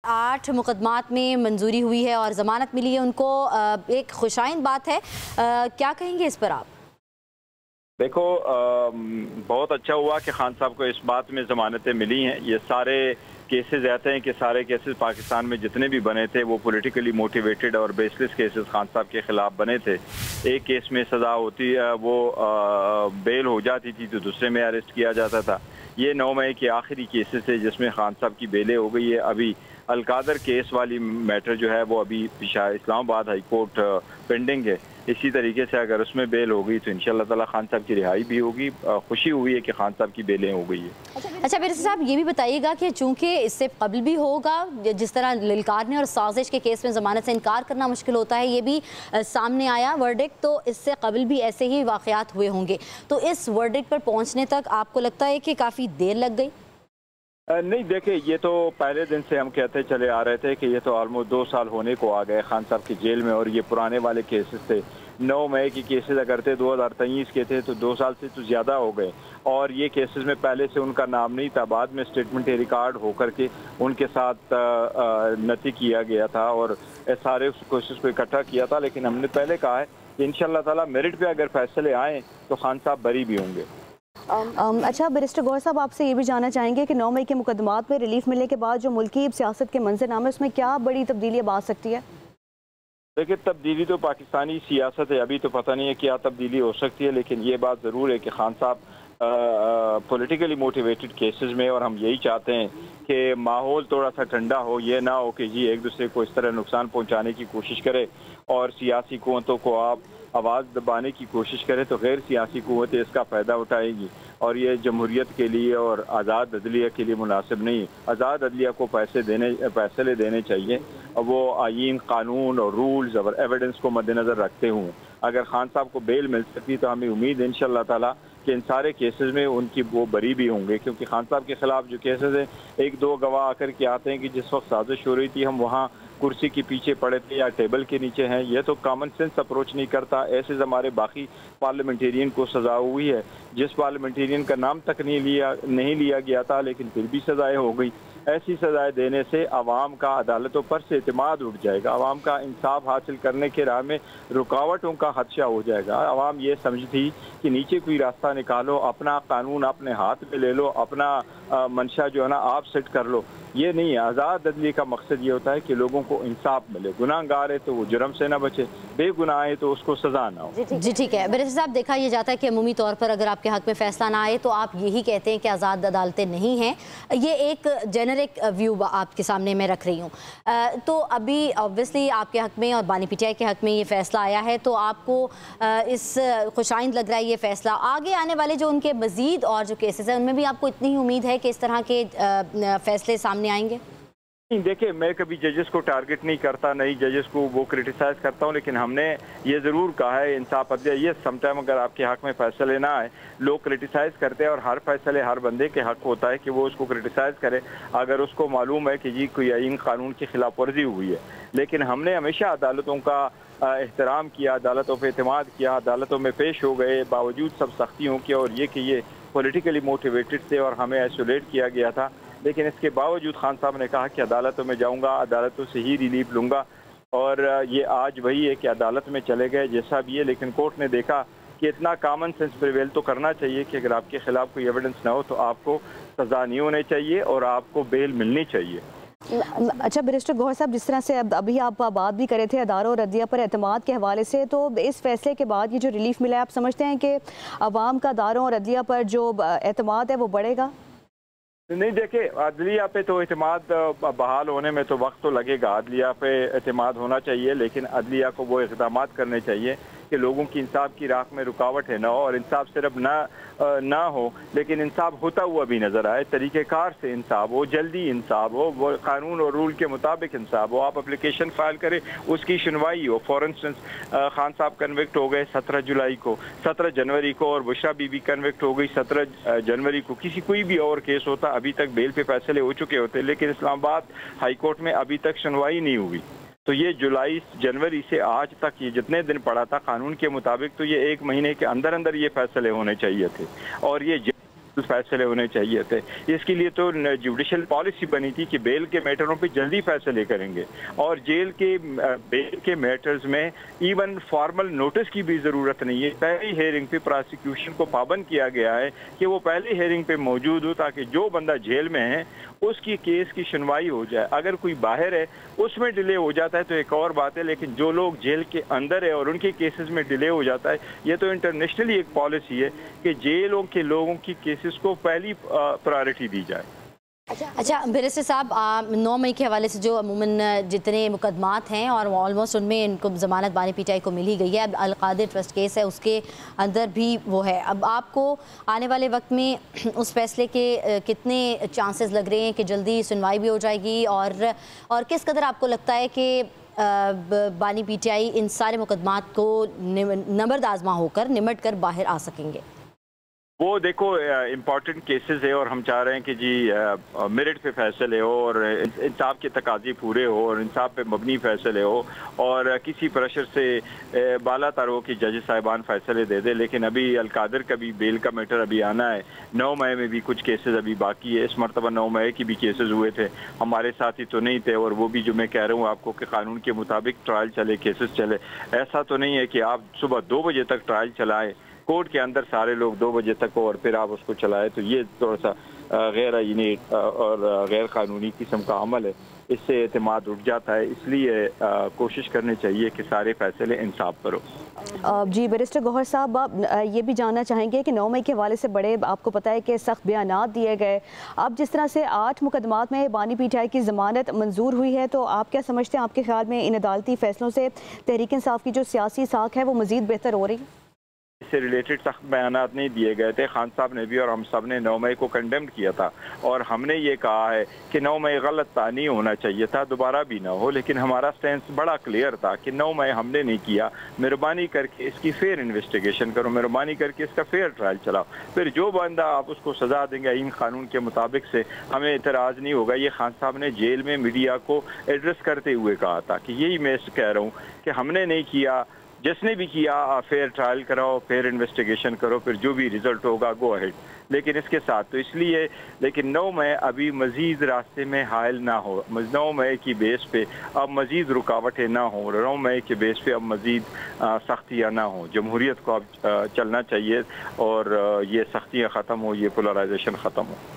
8 मुकदमात में मंजूरी हुई है और ज़मानत मिली है उनको। एक खुशाइन बात है, क्या कहेंगे इस पर आप? देखो, बहुत अच्छा हुआ कि खान साहब को इस बात में ज़मानतें मिली हैं। ये सारे केसेस ऐसे हैं कि सारे केसेस पाकिस्तान में जितने भी बने थे वो पॉलिटिकली मोटिवेटेड और बेसलेस केसेस खान साहब के ख़िलाफ़ बने थे। एक केस में सज़ा होती वो बेल हो जाती थी तो दूसरे में अरेस्ट किया जाता था। ये 9 मई के आखिरी केसेस है जिसमें खान साहब की बेलें हो गई है। अभी अलकादर केस वाली मैटर जो है वो अभी इस्लामाबाद हाई कोर्ट पेंडिंग है। इसी तरीके से अगर उसमें बेल हो गई तो इंशाअल्लाह ताला खान साहब की रिहाई भी होगी। खुशी हुई है कि खान साहब की बेलें हो गई है। अच्छा बैरिस्टर साहब, ये भी बताइएगा कि चूंकि इससे कबल भी होगा, जिस तरह ललकारने और साजिश के केस में ज़मानत से इनकार करना मुश्किल होता है, ये भी सामने आया वर्डिक्ट, तो इससे कबल भी ऐसे ही वाक़यात हुए होंगे। तो इस वर्डिक्ट पर पहुँचने तक आपको लगता है कि काफ़ी देर लग गई? नहीं, देखिए, ये तो पहले दिन से हम कहते चले आ रहे थे कि ये तो ऑलमोस्ट 2 साल होने को आ गए खान साहब की जेल में, और ये पुराने वाले केसेस थे। 9 मई की केसेस अगर थे 2023 के थे तो 2 साल से तो ज़्यादा हो गए, और ये केसेस में पहले से उनका नाम नहीं था। बाद में स्टेटमेंट रिकॉर्ड होकर के उनके साथ नती किया गया था और सारे केसेस को इकट्ठा किया था। लेकिन हमने पहले कहा है कि इंशाअल्लाह ताला मेरिट पे अगर फैसले आएँ तो खान साहब बरी भी होंगे। अच्छा बैरिस्टर गौहर साहब, आपसे ये भी जानना चाहेंगे कि 9 मई के मुकदमात में रिलीफ मिलने के बाद जो मुल्की सियासत के मंजरनामे उसमें क्या बड़ी तब्दीली आ सकती है? देखिए, तब्दीली तो पाकिस्तानी सियासत है, अभी तो पता नहीं है क्या तब्दीली हो सकती है। लेकिन ये बात ज़रूर है कि खान साहब पॉलिटिकली मोटिवेटेड केसेस में, और हम यही चाहते हैं कि माहौल थोड़ा सा ठंडा हो, ये ना हो कि जी एक दूसरे को इस तरह नुकसान पहुंचाने की कोशिश करे और सियासी कुव्वतों को आप आवाज़ दबाने की कोशिश करें तो गैर सियासी कुव्वतें इसका फ़ायदा उठाएंगी, और ये जमहूरियत के लिए और आज़ाद अदलिया के लिए मुनासिब नहीं। आज़ाद अदलिया को फैसले देने चाहिए, और वो आईन, कानून और रूल्स और एविडेंस को मद्देनज़र रखते हुए अगर खान साहब को बेल मिल सकती तो हमें उम्मीद है इंशाअल्लाह ताला कि इन सारे केसेस में उनकी वो बरी भी होंगे। क्योंकि खान साहब के खिलाफ जो केसेस हैं, 1-2 गवाह आकर के आते हैं कि जिस वक्त साजिश हो रही थी हम वहाँ कुर्सी के पीछे पड़े थे या टेबल के नीचे हैं। ये तो कॉमन सेंस अप्रोच नहीं करता। ऐसे हमारे बाकी पार्लियामेंटेरियन को सज़ा हुई है, जिस पार्लियामेंटेरियन का नाम तक नहीं लिया गया था लेकिन फिर भी सज़ाएं हो गई। ऐसी सज़ाएं देने से आवाम का अदालतों पर से एतमाद उठ जाएगा, आवाम का इंसाफ हासिल करने के राह में रुकावटों का खदशा हो जाएगा। आवाम ये समझती कि नीचे कोई रास्ता निकालो, अपना कानून अपने हाथ में ले लो, अपना मंशा जो है ना आप सेट कर लो। ये नहीं है। आज़ाद अदली का मकसद ये होता है कि लोगों को इंसाफ मिले। गुनाहगार है तो वो जुर्म से ना बचे, बेगुनाह है तो उसको सजा ना हो। जी ठीक है बैरिस्टर साहब, देखा यह जाता है कि अमूमी तौर पर अगर आपके हक में फैसला ना आए तो आप यही कहते हैं कि आज़ाद अदालतें नहीं हैं। ये एक जेनरिक व्यू आपके सामने मैं रख रही हूँ। तो अभी ऑब्वियसली आपके हक में और बानी पीटीआई के हक में ये फैसला आया है, तो आपको इस खुशाइंद लग रहा है ये फैसला? आगे आने वाले जो उनके मजीद और जो केसेस हैं उनमें भी आपको इतनी ही उम्मीद है कि इस तरह के फैसले सामने आएंगे? नहीं, देखिए, मैं कभी जजेस को टारगेट नहीं करता, नहीं जजेस को वो क्रिटिसाइज करता हूँ। लेकिन हमने ये ज़रूर कहा है, इंसाफ अदलिया ये समटाइम अगर आपके हक में फैसले ना आए, लोग क्रिटिसाइज करते हैं, और हर फैसले हर बंदे के हक होता है कि वो उसको क्रिटिसाइज करे अगर उसको मालूम है कि जी कोई आईन कानून की खिलाफ वर्जी हुई है। लेकिन हमने हमेशा अदालतों का एहतराम किया, अदालतों पर एतमाद किया, अदालतों में पेश हो गए बावजूद सब सख्तियों के, और ये कि ये पॉलिटिकली मोटिवेटेड थे और हमें आइसोलेट किया गया था। लेकिन इसके बावजूद खान साहब ने कहा कि अदालतों में जाऊंगा, अदालतों से ही रिलीफ लूंगा, और ये आज वही है कि अदालत में चले गए जैसा भी है। लेकिन कोर्ट ने देखा कि इतना कॉमन सेंस प्रिवेल तो करना चाहिए कि अगर आपके खिलाफ कोई एविडेंस ना हो तो आपको सजा नहीं होनी चाहिए और आपको बेल मिलनी चाहिए। अच्छा बैरिस्टर गौहर साहब, जिस तरह से अभी आप बात भी करे थे अदारों और अदलिया पर एतमाद के हवाले से, तो इस फैसले के बाद ये जो रिलीफ मिला है, आप समझते हैं कि अवाम का अदारों और अदलिया पर जो एतमाद है वो बढ़ेगा? नहीं, देखिए, अदलिया पे तो एतमाद बहाल होने में तो वक्त तो लगेगा। अदलिया पे एतमाद होना चाहिए, लेकिन अदलिया को वो इक़दाम करने चाहिए कि लोगों की इंसाफ की राह में रुकावट है ना हो, और इंसाफ सिर्फ ना हो लेकिन इंसाफ होता हुआ भी नज़र आए, तरीक़ेकार से इंसाफ हो, जल्दी इंसाफ हो, वो कानून और रूल के मुताबिक इंसाफ हो। आप एप्लीकेशन फाइल करें, उसकी सुनवाई हो। फॉर इंस्टेंस खान साहब कन्विक्ट हो गए 17 जनवरी को, और बुशरा बीबी कन्विक्ट हो गई 17 जनवरी को। कोई भी और केस होता अभी तक बेल पे फैसले हो चुके होते, लेकिन इस्लामाबाद हाई कोर्ट में अभी तक सुनवाई नहीं हुई। तो ये जनवरी से आज तक ये जितने दिन पड़ा था कानून के मुताबिक, तो ये 1 महीने के अंदर अंदर ये फैसले होने चाहिए थे, और ये फैसले होने चाहिए थे। इसके लिए तो जुडिशल पॉलिसी बनी थी कि बेल के मैटरों पे जल्दी फैसले करेंगे और बेल के मैटर्स में इवन फॉर्मल नोटिस की भी ज़रूरत नहीं है। पहली हेयरिंग पे प्रोसिक्यूशन को पाबंद किया गया है कि वो पहली हेयरिंग पे मौजूद हो ताकि जो बंदा जेल में है उसकी केस की सुनवाई हो जाए। अगर कोई बाहर है उसमें डिले हो जाता है तो एक और बात है, लेकिन जो लोग जेल के अंदर है और उनके केसेस में डिले हो जाता है, ये तो इंटरनेशनली एक पॉलिसी है कि जेलों के लोगों की केसेस को पहली प्रायोरिटी दी जाए। अच्छा बैरिस्टर साहब, 9 मई के हवाले से जो अमूमन जितने मुकदमात हैं और ऑलमोस्ट उनमें इनको ज़मानत बानी पीटीआई को मिल ही गई है। अब अलकादिर ट्रस्ट केस है, उसके अंदर भी वो है। अब आपको आने वाले वक्त में उस फैसले के कितने चांसेस लग रहे हैं कि जल्दी सुनवाई भी हो जाएगी, और किस कदर आपको लगता है कि बानी पीटीआई इन सारे मुकदमात को नंबर्द आजमा होकर निमट कर बाहर आ सकेंगे? वो देखो इम्पॉर्टेंट केसेस है और हम चाह रहे हैं कि जी मेरिट पे फैसले हो और इंसाफ के तकाजे पूरे हो और इंसाफ पे मबनी फैसले हो और किसी प्रेशर से बाला तर हो कि जज साहिबान फैसले दे दे। लेकिन अभी अलकादर का भी बेल का मैटर अभी आना है। 9 मई में भी कुछ केसेस अभी बाकी है। इस मरतबा 9 मई की भी केसेस हुए थे, हमारे साथ ही तो नहीं थे, और वो भी जो मैं कह रहा हूँ आपको कि कानून के मुताबिक ट्रायल चले, केसेस चले। ऐसा तो नहीं है कि आप सुबह 2 बजे तक ट्रायल चलाएं कोर्ट के अंदर सारे लोग 2 बजे तक हो और फिर आप उसको चलाए, तो ये थोड़ा सा गैर आईनी और गैर कानूनी किस्म का अमल है। इससे एतमाद उठ जाता है। इसलिए कोशिश करनी चाहिए कि सारे फैसले इंसाफ पर हो। जी बैरिस्टर गौहर साहब, आप ये भी जानना चाहेंगे कि 9 मई के हवाले से बड़े आपको पता है कि सख्त बयानात दिए गए। अब जिस तरह से 8 मुकदमात में बानी पीटीआई की ज़मानत मंजूर हुई है, तो आप क्या समझते हैं, आपके ख्याल में इन अदालती फैसलों से तहरीक इंसाफ की जो सियासी साख है वो मज़ीद बेहतर हो रही? इससे रिलेटेड सख्त बयानात नहीं दिए गए थे। खान साहब ने भी और हम सब ने 9 मई को कंडेम किया था और हमने ये कहा है कि 9 मई गलत नहीं होना चाहिए था, दोबारा भी ना हो। लेकिन हमारा स्टैंस बड़ा क्लियर था कि 9 मई हमने नहीं किया, मेहरबानी करके इसकी फेयर इन्वेस्टिगेशन करो, मेहरबानी करके इसका फेयर ट्रायल चलाओ। फिर जो बंदा आप उसको सजा देंगे इन कानून के मुताबिक से हमें एतराज़ नहीं होगा। ये खान साहब ने जेल में मीडिया को एड्रेस करते हुए कहा था कि यही मैं कह रहा हूँ कि हमने नहीं किया, जिसने भी किया फेयर ट्रायल कराओ, फेयर इन्वेस्टिगेशन करो, फिर जो भी रिजल्ट होगा गो अहेड। लेकिन इसके साथ तो इसलिए, लेकिन 9 मई अभी मजीद रास्ते में हायल ना हो, 9 मई की बेस पे अब मजीद रुकावटें ना हो, 9 मई के बेस पे अब मजीद सख्तियाँ ना हो। जमहूरियत को अब चलना चाहिए और ये सख्तियाँ ख़त्म हो, ये पोलराइजेशन ख़त्म हो।